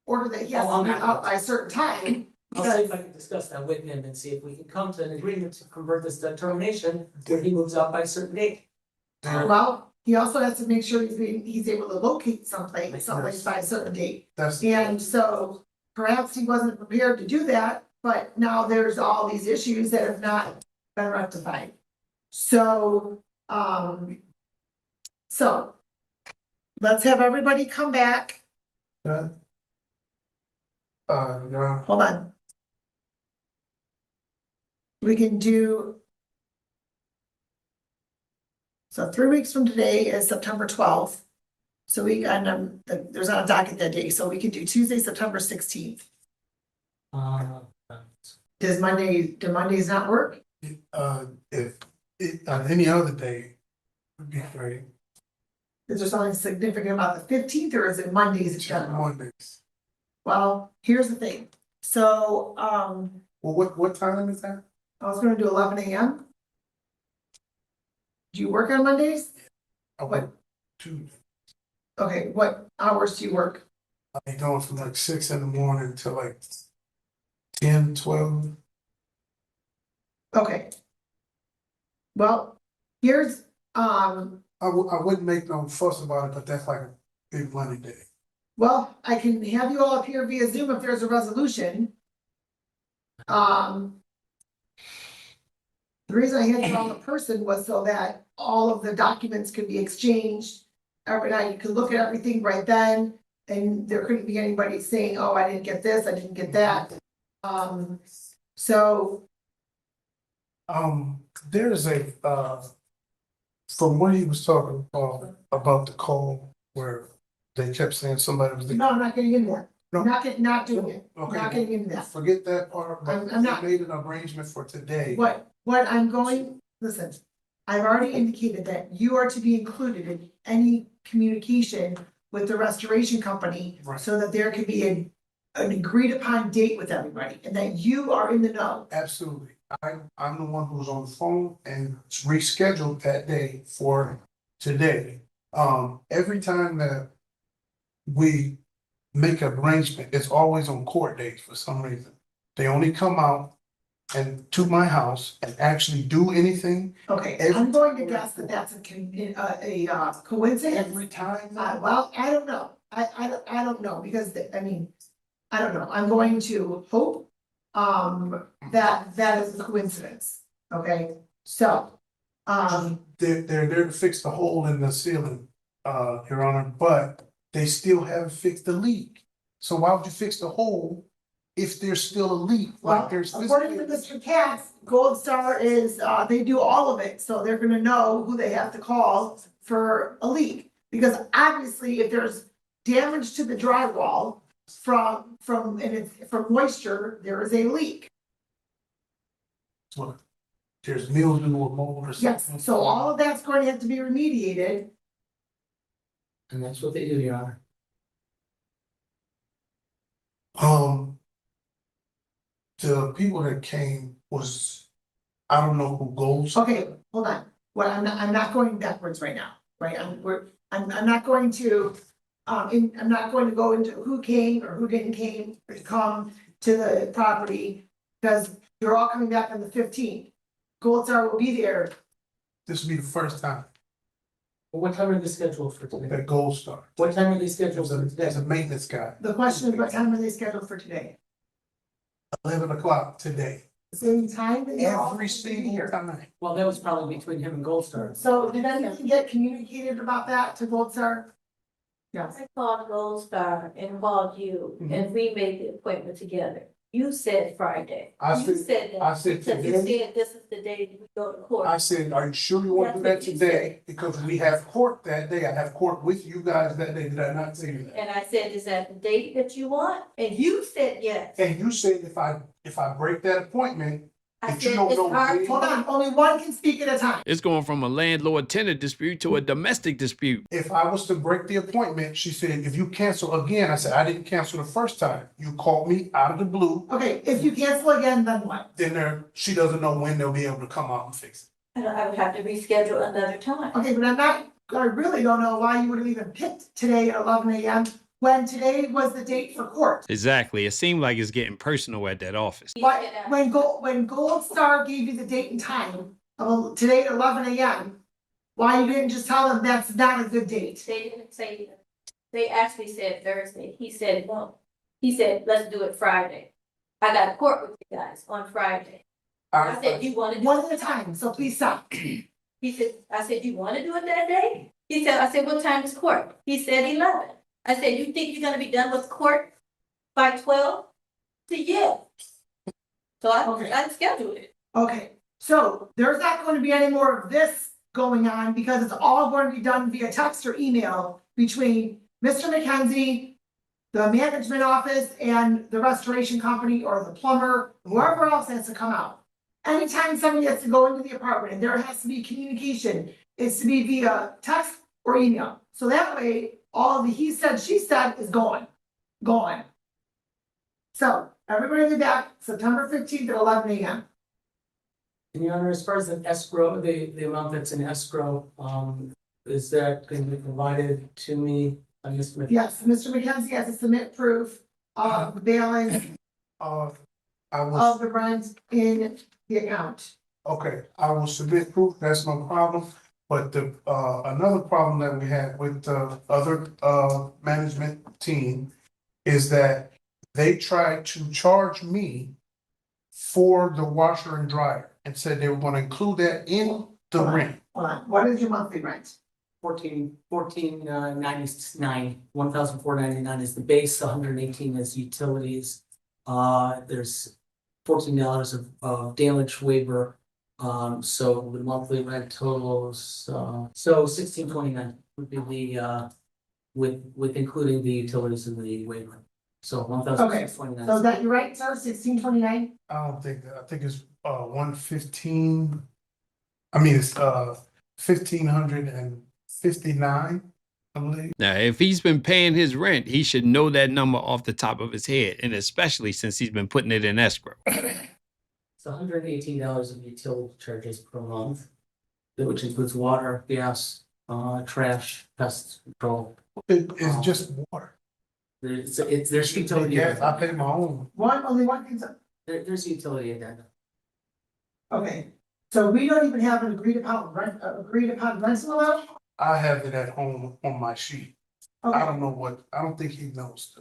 [SPEAKER 2] order that he has to be out by a certain time.
[SPEAKER 3] I'll see if I can discuss that with him and see if we can come to an agreement to convert this to termination where he moves out by a certain date.
[SPEAKER 2] Well, he also has to make sure he's able to locate someplace by a certain date.
[SPEAKER 4] That's,
[SPEAKER 2] And so perhaps he wasn't prepared to do that, but now there's all these issues that have not been rectified. So, so let's have everybody come back.
[SPEAKER 4] yeah.
[SPEAKER 2] Hold on. We can do. So 3 weeks from today is September 12th. So there's not a docket that day, so we can do Tuesday, September 16th. Do Mondays not work?
[SPEAKER 4] If any other day would be great.
[SPEAKER 2] Is there something significant about the 15th or is it Mondays in general?
[SPEAKER 4] Mondays.
[SPEAKER 2] Well, here's the thing. So,
[SPEAKER 4] Well, what time is that?
[SPEAKER 2] I was gonna do 11 AM. Do you work on Mondays?
[SPEAKER 4] I
[SPEAKER 2] What?
[SPEAKER 4] work Tuesday.
[SPEAKER 2] Okay, what hours do you work?
[SPEAKER 4] I be going from like 6 in the morning till like 10, 12.
[SPEAKER 2] Okay. Well, here's,
[SPEAKER 4] I wouldn't make no fuss about it, but that's like a big money day.
[SPEAKER 2] well, I can have you all up here via Zoom if there's a resolution. The reason I had you all in person was so that all of the documents could be exchanged. Every night you could look at everything right then, and there couldn't be anybody saying, oh, I didn't get this, I didn't get that. So,
[SPEAKER 4] There's from what he was talking about the call where they kept saying somebody was.
[SPEAKER 2] no, I'm not getting into that.
[SPEAKER 4] No.
[SPEAKER 2] Not doing it.
[SPEAKER 4] Okay.
[SPEAKER 2] Not getting into that.
[SPEAKER 4] Forget that part, but
[SPEAKER 2] I'm not-
[SPEAKER 4] we made an arrangement for today.
[SPEAKER 2] What I'm going, listen, I've already indicated that you are to be included in any communication with the restoration company.
[SPEAKER 4] Right.
[SPEAKER 2] So that there can be an agreed upon date with everybody and that you are in the know.
[SPEAKER 4] Absolutely. I'm the one who's on the phone and rescheduled that day for today. Every time that we make an arrangement, it's always on court days for some reason. They only come out and to my house and actually do anything
[SPEAKER 2] Okay, I'm going to guess that that's a coincidence.
[SPEAKER 4] every time.
[SPEAKER 2] Well, I don't know. I don't know because I don't know. I'm going to hope that is a coincidence. Okay, so
[SPEAKER 4] They're there to fix the hole in the ceiling, Your Honor, but they still haven't fixed the leak. So why would you fix the hole if there's still a leak?
[SPEAKER 2] well,
[SPEAKER 4] Like there's.
[SPEAKER 2] according to Mr. Katz, Gold Star is they do all of it, so they're gonna know who they have to call for a leak. Because obviously, if there's damage to the drywall from moisture, there is a leak.
[SPEAKER 4] What? There's mildew or mold or something.
[SPEAKER 2] Yes, so all of that's going to have to be remediated.
[SPEAKER 3] And that's what they do, Your Honor.
[SPEAKER 4] The people that came was, I don't know who goes.
[SPEAKER 2] Okay, hold on. What I'm not going backwards right now, right? I'm not going to, I'm not going to go into who came or who didn't come to the property. Because you're all coming back on the 15th. Gold Star will be there.
[SPEAKER 4] This will be the first time
[SPEAKER 3] What time are they scheduled for today?
[SPEAKER 4] that Gold Star.
[SPEAKER 3] What time are they scheduled for today?
[SPEAKER 4] There's a maintenance guy,
[SPEAKER 2] The question is, what time are they scheduled for today?
[SPEAKER 4] 11 o'clock today.
[SPEAKER 2] Same time? that you're all
[SPEAKER 4] Every
[SPEAKER 2] gonna be
[SPEAKER 4] single
[SPEAKER 2] here?
[SPEAKER 4] time.
[SPEAKER 3] Well, that was probably between him and Gold Star.
[SPEAKER 2] So did anything get communicated about that to Gold Star? Yes.
[SPEAKER 6] I called Gold Star and called you and we made the appointment together. You said Friday.
[SPEAKER 4] I
[SPEAKER 6] You
[SPEAKER 4] said,
[SPEAKER 6] said that.
[SPEAKER 4] I said
[SPEAKER 6] Because you
[SPEAKER 4] today.
[SPEAKER 6] said this is the day that we go to court.
[SPEAKER 4] I said, are you sure you want to do that
[SPEAKER 6] That's what you
[SPEAKER 4] today? Because we have court that day. I have court with you guys that day. Did I not say that?
[SPEAKER 6] And I said, is that the date that you want? And you said yes.
[SPEAKER 4] And you said if I break that appointment,
[SPEAKER 6] I
[SPEAKER 4] but you
[SPEAKER 6] said,
[SPEAKER 4] don't
[SPEAKER 6] it's
[SPEAKER 4] know
[SPEAKER 6] hard.
[SPEAKER 4] when.
[SPEAKER 2] Hold on, only one can speak at a time.
[SPEAKER 1] It's going from a landlord-tenant dispute to a domestic dispute.
[SPEAKER 4] If I was to break the appointment, she said, if you cancel again, I said, I didn't cancel the first time. You called me out of the blue.
[SPEAKER 2] Okay, if you cancel again, then what?
[SPEAKER 4] Then she doesn't know when they'll be able to come out and fix it.
[SPEAKER 6] I would have to reschedule another time.
[SPEAKER 2] Okay, but I really don't know why you would have even picked today at 11 AM when today was the date for court.
[SPEAKER 1] Exactly. It seemed like it's getting personal at that office.
[SPEAKER 2] Why, when Gold Star gave you the date and time of today at 11 a.m., why you didn't just tell them that's not a good date?
[SPEAKER 6] They didn't say that. They actually said Thursday. He said, no. He said, let's do it Friday. I got to court with you guys on Friday. I said, you want to do
[SPEAKER 2] One
[SPEAKER 6] it?
[SPEAKER 2] at a time, so please stop.
[SPEAKER 6] He said, I said, you want to do it that day? He said, I said, what time is court? He said 11. I said, you think you're gonna be done with court by 12? He said, yeah. So
[SPEAKER 2] Okay.
[SPEAKER 6] I scheduled it.
[SPEAKER 2] Okay, so there's not going to be any more of this going on because it's all going to be done via text or email between Mr. McKenzie, the management office, and the restoration company or the plumber, whoever else has to come out. Anytime somebody has to go into the apartment and there has to be communication, it's to be via text or email. So that way, all the he said, she said is gone. So everybody will be back September 15th at 11 a.m.
[SPEAKER 3] And Your Honor, as far as the escrow, the amount that's in escrow, is that going to be provided to me?
[SPEAKER 2] Yes, Mr. McKenzie has to submit proof of the balance
[SPEAKER 4] I
[SPEAKER 2] of
[SPEAKER 4] was,
[SPEAKER 2] the rent in the account.
[SPEAKER 4] okay, I will submit proof, that's no problem. But the, another problem that we had with the other, management team is that they tried to charge me for the washer and dryer and said they were gonna include that in the rent.
[SPEAKER 2] Hold on, what is your monthly rent?
[SPEAKER 3] 1499, 1,499 is the base, 118 is utilities. There's $14 of damage waiver. So the monthly rent totals, so 1629 would be the, with including the utilities and the waiver. So 1,629.
[SPEAKER 2] So is that your right, sir, 1629?
[SPEAKER 4] I don't think that, I think it's, 115. I mean, it's, 1,559, I believe.
[SPEAKER 1] Now, if he's been paying his rent, he should know that number off the top of his head, and especially since he's been putting it in escrow.
[SPEAKER 3] It's $118 of utility charges per month, which includes water, gas, trash, pest control.
[SPEAKER 4] It's just water.
[SPEAKER 3] There's utility.
[SPEAKER 4] Yes, I pay my own.
[SPEAKER 2] Only one concern.
[SPEAKER 3] There's utility addenda.
[SPEAKER 2] Okay, so we don't even have an agreed upon rental amount?
[SPEAKER 4] I have it at home on my sheet. I
[SPEAKER 2] Okay,
[SPEAKER 4] don't know what, I don't think he knows.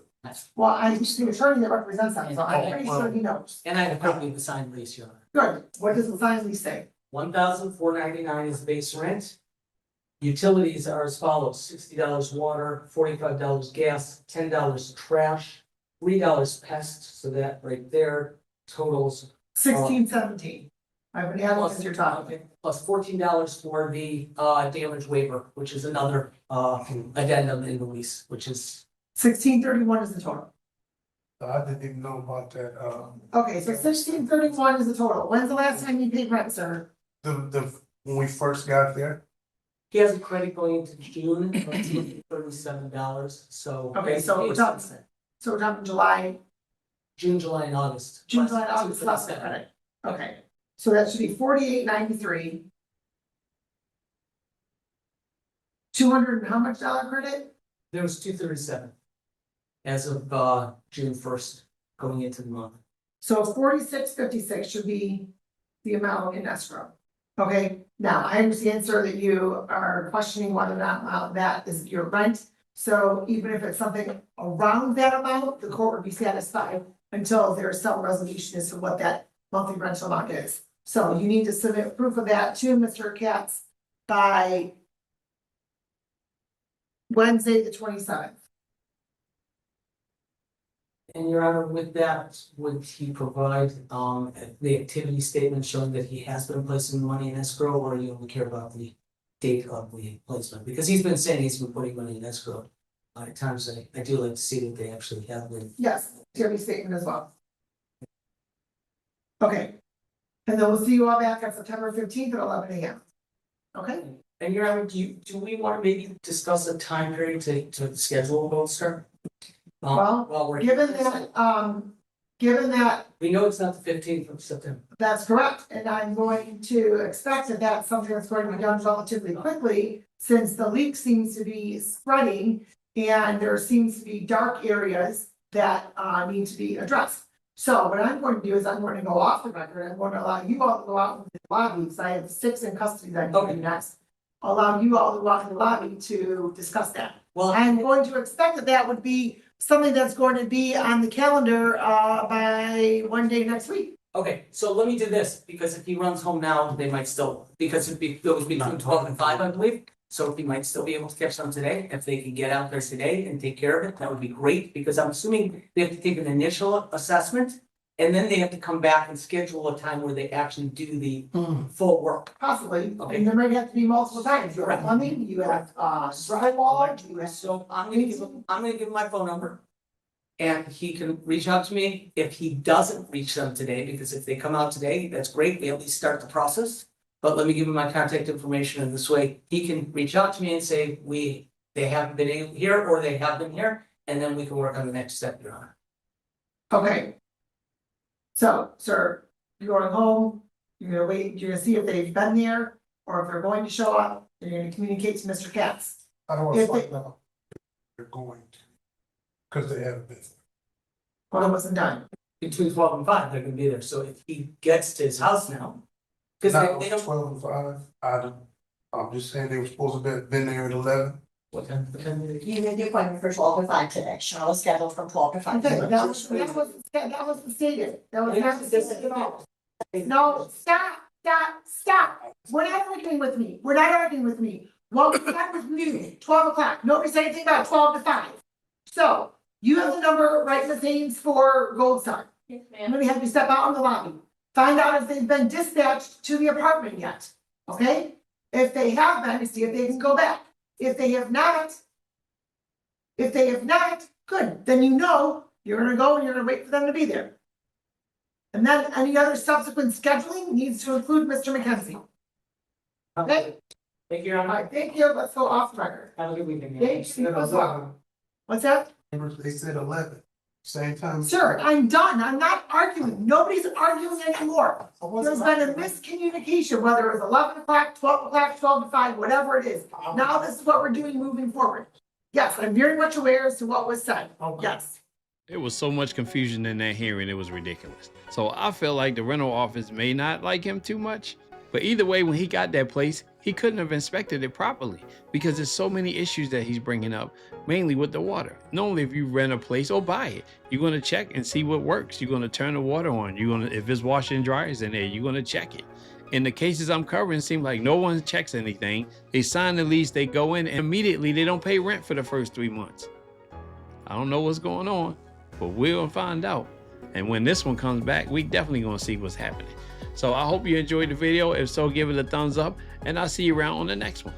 [SPEAKER 2] well, I'm just the attorney that represents that, so I'm pretty sure he knows.
[SPEAKER 3] And I have a copy of the signed lease, Your Honor.
[SPEAKER 2] Good, what does the sign lease say?
[SPEAKER 3] 1,499 is base rent. Utilities are as follows: $60 water, $45 gas, $10 trash, $3 pest, so that right there totals
[SPEAKER 2] 1617. I've been adding as you're talking.
[SPEAKER 3] plus $14 for the damage waiver, which is another addendum in the lease, which is
[SPEAKER 2] 1631 is the total.
[SPEAKER 4] I didn't even know about that,
[SPEAKER 2] Okay, so 1631 is the total. When's the last time you paid rent, sir?
[SPEAKER 4] when we first got there.
[SPEAKER 3] he has a credit going into June, it's $37. So
[SPEAKER 2] Okay, so we're talking, July,
[SPEAKER 3] June, July, and August.
[SPEAKER 2] June, July, August, less the credit. Okay, so that should be 4893. 200 and how much dollar credit?
[SPEAKER 3] There was 237 as of June 1st, going into the month.
[SPEAKER 2] So 4656 should be the amount in escrow. Okay, now I understand, sir, that you are questioning whether or not that is your rent. So even if it's something around that amount, the court would be satisfied until there's some resolution as to what that monthly rental amount is. So you need to submit proof of that to Mr. Katz by Wednesday, the 27th.
[SPEAKER 3] And Your Honor, with that, would he provide the activity statement showing that he has been placing money in escrow, or you only care about the date of the placement? Because he's been saying he's been putting money in escrow. At times I do like to see that they actually have been.
[SPEAKER 2] Yes, activity statement as well. Okay, and then we'll see you all back on September 15th at 11 a.m. Okay?
[SPEAKER 3] And Your Honor, do we want to maybe discuss a time period to schedule a Gold Star?
[SPEAKER 2] Well,
[SPEAKER 3] While we're
[SPEAKER 2] given that
[SPEAKER 3] we know it's not the 15th of September.
[SPEAKER 2] that's correct, and I'm going to expect that that's something that's going to be done relatively quickly, since the leak seems to be spreading And there seems to be dark areas that need to be addressed. So what I'm going to do is I'm going to go off the record. I'm going to allow you all to go out in the lobby, because I have 6 in custody that I need to do next. Allow you all to go out in the lobby to discuss that.
[SPEAKER 3] Well,
[SPEAKER 2] I'm going to expect that that would be something that's going to be on the calendar by one day next week.
[SPEAKER 3] okay, so let me do this, because if he runs home now, they might still, because it was between 12 and 5, I believe. So he might still be able to catch some today. If they could get out there today and take care of it, that would be great, because I'm assuming they have to take an initial assessment. And then they have to come back and schedule a time where they actually do the full work.
[SPEAKER 2] Possibly,
[SPEAKER 3] Okay.
[SPEAKER 2] and there might have to be multiple times. You have plumbing, you have drywall, you have.
[SPEAKER 3] So I'm gonna give him my phone number. And he can reach out to me if he doesn't reach them today, because if they come out today, that's great, we at least start the process. But let me give him my contact information, and this way he can reach out to me and say, they haven't been here, or they have been here, and then we can work on the next step, Your Honor.
[SPEAKER 2] Okay. So, sir, you're going home, you're gonna wait, you're gonna see if they've been there, or if they're going to show up, and you're gonna communicate to Mr. Katz.
[SPEAKER 4] I don't want to
[SPEAKER 2] If
[SPEAKER 4] find
[SPEAKER 2] they-
[SPEAKER 4] out. They're going to, because they haven't been.
[SPEAKER 2] Well, it wasn't done.
[SPEAKER 3] Between 12 and 5, they're gonna be there, so if he gets to his house now. Cause
[SPEAKER 4] Not
[SPEAKER 3] they don't.
[SPEAKER 4] 12 and 5, I'm just saying they were supposed to have been there at 11.
[SPEAKER 3] What time did
[SPEAKER 5] You made the appointment for 12 to 5 today. Cheryl is scheduled from 12 to 5.
[SPEAKER 2] Okay, that wasn't stated, that was not stated at all. No, stop. We're not arguing with me, What we had was new, 12 o'clock, nobody said anything about 12 to 5. So, you have the number, write the names for Gold Star.
[SPEAKER 6] Yes,
[SPEAKER 2] I'm
[SPEAKER 6] ma'am.
[SPEAKER 2] gonna have you step out in the lobby, find out if they've been dispatched to the apartment yet, okay? If they have been, see if they can go back. If they have not, good, then you know you're gonna go and you're gonna wait for them to be there. And then any other subsequent scheduling needs to include Mr. McKenzie. Okay,
[SPEAKER 3] Thank you, Your
[SPEAKER 2] all
[SPEAKER 3] Honor.
[SPEAKER 2] right, thank you, let's go off the record.
[SPEAKER 3] Have a good weekend.
[SPEAKER 2] Thank you
[SPEAKER 4] At
[SPEAKER 2] as well. What's that?
[SPEAKER 4] 11, they said 11, same time.
[SPEAKER 2] Sir, I'm done, I'm not arguing, nobody's arguing anymore.
[SPEAKER 4] I wasn't
[SPEAKER 2] There's been a
[SPEAKER 4] arguing.
[SPEAKER 2] miscommunication, whether it was 11 o'clock, 12 o'clock, 12 to 5, whatever it is. Now this is what we're doing moving forward. Yes, I'm very much aware as to what was said, yes.
[SPEAKER 1] There was so much confusion in that hearing, it was ridiculous. So I feel like the rental office may not like him too much, but either way, when he got that place, he couldn't have inspected it properly because there's so many issues that he's bringing up, mainly with the water. Normally, if you rent a place or buy it, you're going to check and see what works. You're going to turn the water on. If it's washer and dryers in there, you're going to check it. In the cases I'm covering, it seems like no one checks anything. They sign the lease, they go in, and immediately they don't pay rent for the first 3 months. I don't know what's going on, but we'll find out. And when this one comes back, we definitely gonna see what's happening. So I hope you enjoyed the video. If so, give it a thumbs up, and I'll see you around on the next one.